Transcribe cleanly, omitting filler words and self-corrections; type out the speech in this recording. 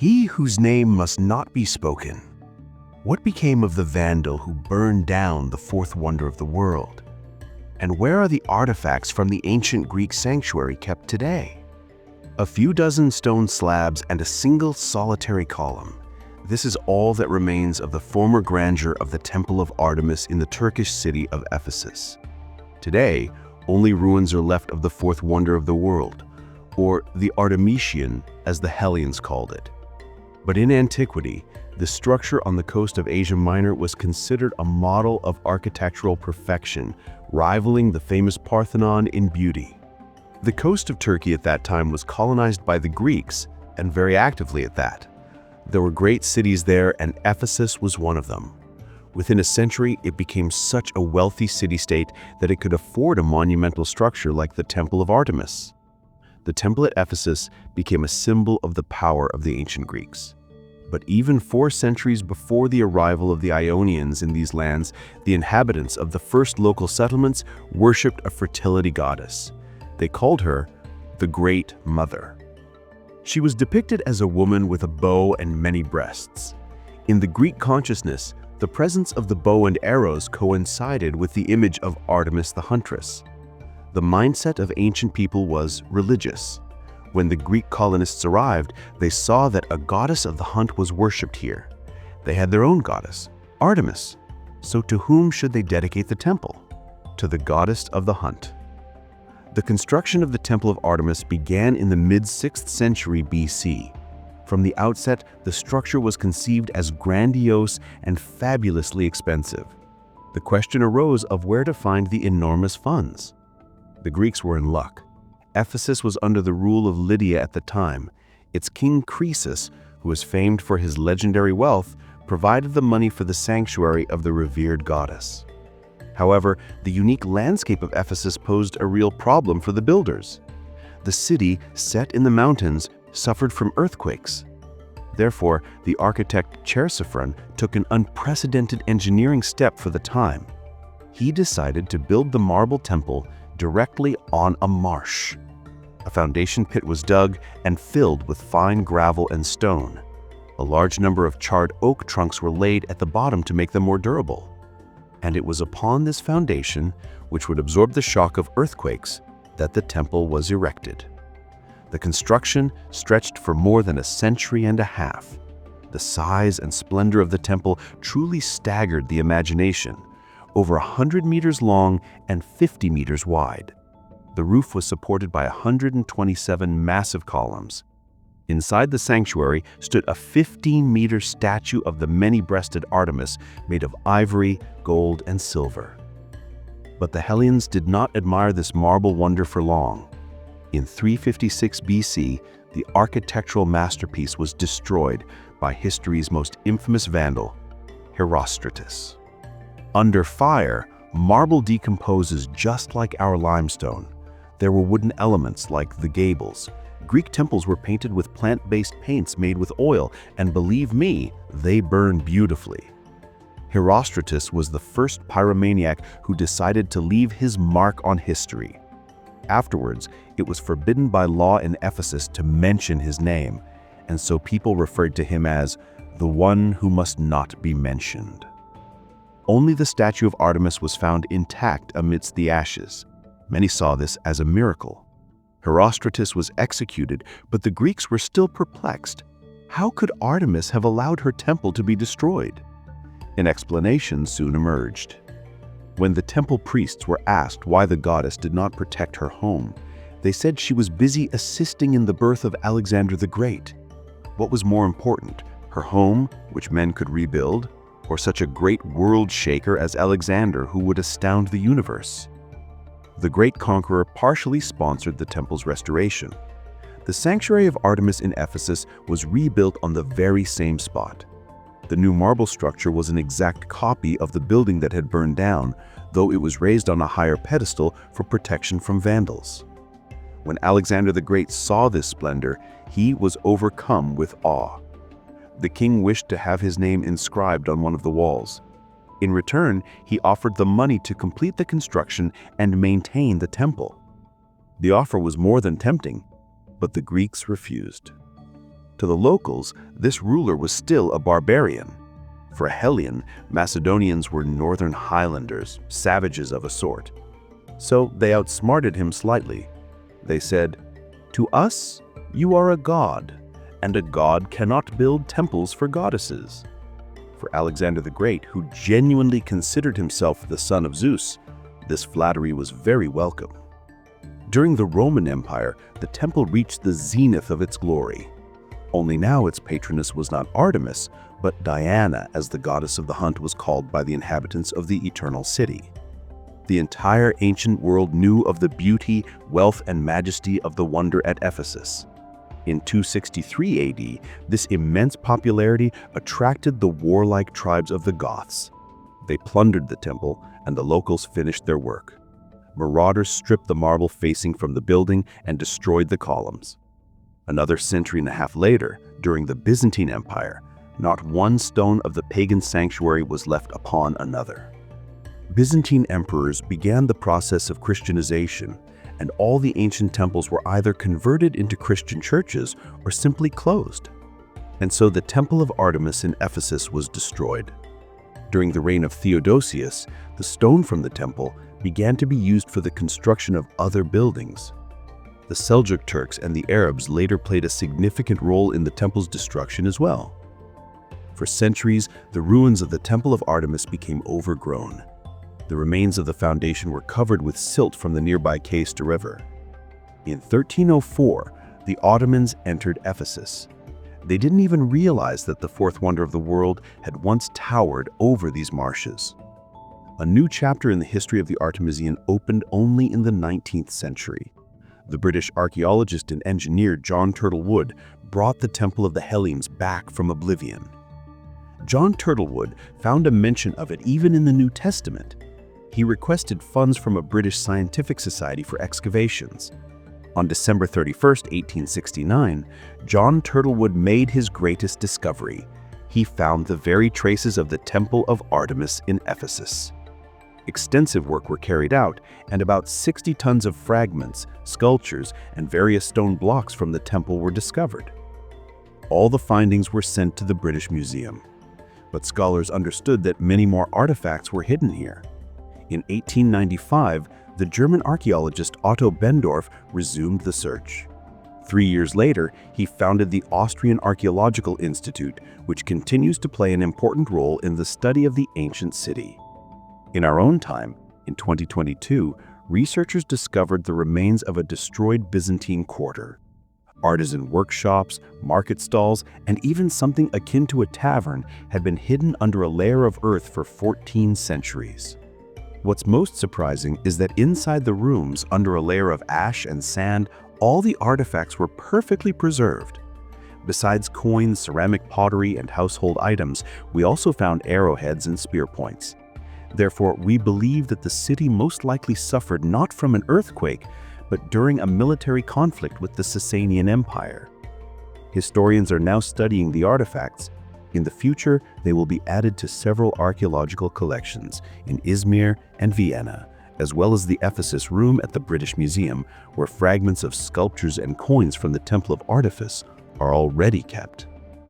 He whose name must not be spoken. What became of the vandal who burned down the fourth wonder of the world? And where are the artifacts from the ancient Greek sanctuary kept today? A few dozen stone slabs and a single solitary column. This is all that remains of the former grandeur of the Temple of Artemis in the Turkish city of Ephesus. Today, only ruins are left of the fourth wonder of the world, or the Artemision, as the Hellenes called it. But in antiquity, the structure on the coast of Asia Minor was considered a model of architectural perfection, rivaling the famous Parthenon in beauty. The coast of Turkey at that time was colonized by the Greeks, and very actively at that. There were great cities there, and Ephesus was one of them. Within a century, it became such a wealthy city-state that it could afford a monumental structure like the Temple of Artemis. The temple at Ephesus became a symbol of the power of the ancient Greeks. But even 4 centuries before the arrival of the Ionians in these lands, the inhabitants of the first local settlements worshipped a fertility goddess. They called her the Great Mother. She was depicted as a woman with a bow and many breasts. In the Greek consciousness, the presence of the bow and arrows coincided with the image of Artemis the huntress. The mindset of ancient people was religious. When the Greek colonists arrived, they saw that a goddess of the hunt was worshipped here. They had their own goddess, Artemis. So to whom should they dedicate the temple? To the goddess of the hunt. The construction of the Temple of Artemis began in the mid-6th century BC. From the outset, the structure was conceived as grandiose and fabulously expensive. The question arose of where to find the enormous funds. The Greeks were in luck. Ephesus was under the rule of Lydia at the time. Its king Croesus, who was famed for his legendary wealth, provided the money for the sanctuary of the revered goddess. However, the unique landscape of Ephesus posed a real problem for the builders. The city, set in the mountains, suffered from earthquakes. Therefore, the architect Chersiphron took an unprecedented engineering step for the time. He decided to build the marble temple directly on a marsh. A foundation pit was dug and filled with fine gravel and stone. A large number of charred oak trunks were laid at the bottom to make them more durable. And it was upon this foundation, which would absorb the shock of earthquakes, that the temple was erected. The construction stretched for more than a century and a half. The size and splendor of the temple truly staggered the imagination, over 100 meters long and 50 meters wide. The roof was supported by 127 massive columns. Inside the sanctuary stood a 15-meter statue of the many-breasted Artemis made of ivory, gold, and silver. But the Hellenes did not admire this marble wonder for long. In 356 BC, the architectural masterpiece was destroyed by history's most infamous vandal, Herostratus. Under fire, marble decomposes just like our limestone. There were wooden elements like the gables. Greek temples were painted with plant-based paints made with oil, and believe me, they burn beautifully. Herostratus was the first pyromaniac who decided to leave his mark on history. Afterwards, it was forbidden by law in Ephesus to mention his name, and so people referred to him as the one who must not be mentioned. Only the statue of Artemis was found intact amidst the ashes. Many saw this as a miracle. Herostratus was executed, but the Greeks were still perplexed. How could Artemis have allowed her temple to be destroyed? An explanation soon emerged. When the temple priests were asked why the goddess did not protect her home, they said she was busy assisting in the birth of Alexander the Great. What was more important, her home, which men could rebuild, or such a great world shaker as Alexander who would astound the universe? The great conqueror partially sponsored the temple's restoration. The sanctuary of Artemis in Ephesus was rebuilt on the very same spot. The new marble structure was an exact copy of the building that had burned down, though it was raised on a higher pedestal for protection from vandals. When Alexander the Great saw this splendor, he was overcome with awe. The king wished to have his name inscribed on one of the walls. In return, he offered the money to complete the construction and maintain the temple. The offer was more than tempting, but the Greeks refused. To the locals, this ruler was still a barbarian. For a Hellean, Macedonians were northern highlanders, savages of a sort. So they outsmarted him slightly. They said, "To us, you are a god, and a god cannot build temples for goddesses." For Alexander the Great, who genuinely considered himself the son of Zeus, this flattery was very welcome. During the Roman Empire, the temple reached the zenith of its glory. Only now its patroness was not Artemis, but Diana, as the goddess of the hunt was called by the inhabitants of the Eternal City. The entire ancient world knew of the beauty, wealth, and majesty of the wonder at Ephesus. In 263 AD, this immense popularity attracted the warlike tribes of the Goths. They plundered the temple, and the locals finished their work. Marauders stripped the marble facing from the building and destroyed the columns. Another century and a half later, during the Byzantine Empire, not one stone of the pagan sanctuary was left upon another. Byzantine emperors began the process of Christianization, and all the ancient temples were either converted into Christian churches or simply closed. And so the Temple of Artemis in Ephesus was destroyed. During the reign of Theodosius, the stone from the temple began to be used for the construction of other buildings. The Seljuk Turks and the Arabs later played a significant role in the temple's destruction as well. For centuries, the ruins of the Temple of Artemis became overgrown. The remains of the foundation were covered with silt from the nearby Cayster River. In 1304, the Ottomans entered Ephesus. They didn't even realize that the fourth wonder of the world had once towered over these marshes. A new chapter in the history of the Artemision opened only in the 19th century. The British archaeologist and engineer John Turtlewood brought the Temple of the Hellenes back from oblivion. John Turtlewood found a mention of it even in the New Testament. He requested funds from a British scientific society for excavations. On December 31, 1869, John Turtlewood made his greatest discovery. He found the very traces of the Temple of Artemis in Ephesus. Extensive work were carried out, and about 60 tons of fragments, sculptures, and various stone blocks from the temple were discovered. All the findings were sent to the British Museum, but scholars understood that many more artifacts were hidden here. In 1895, the German archaeologist Otto Bendorf resumed the search. 3 years later, he founded the Austrian Archaeological Institute, which continues to play an important role in the study of the ancient city. In our own time, in 2022, researchers discovered the remains of a destroyed Byzantine quarter. Artisan workshops, market stalls, and even something akin to a tavern had been hidden under a layer of earth for 14 centuries. What's most surprising is that inside the rooms, under a layer of ash and sand, all the artifacts were perfectly preserved. Besides coins, ceramic pottery, and household items, we also found arrowheads and spear points. Therefore, we believe that the city most likely suffered not from an earthquake, but during a military conflict with the Sasanian Empire. Historians are now studying the artifacts. In the future, they will be added to several archaeological collections in Izmir and Vienna, as well as the Ephesus Room at the British Museum, where fragments of sculptures and coins from the Temple of Artemis are already kept.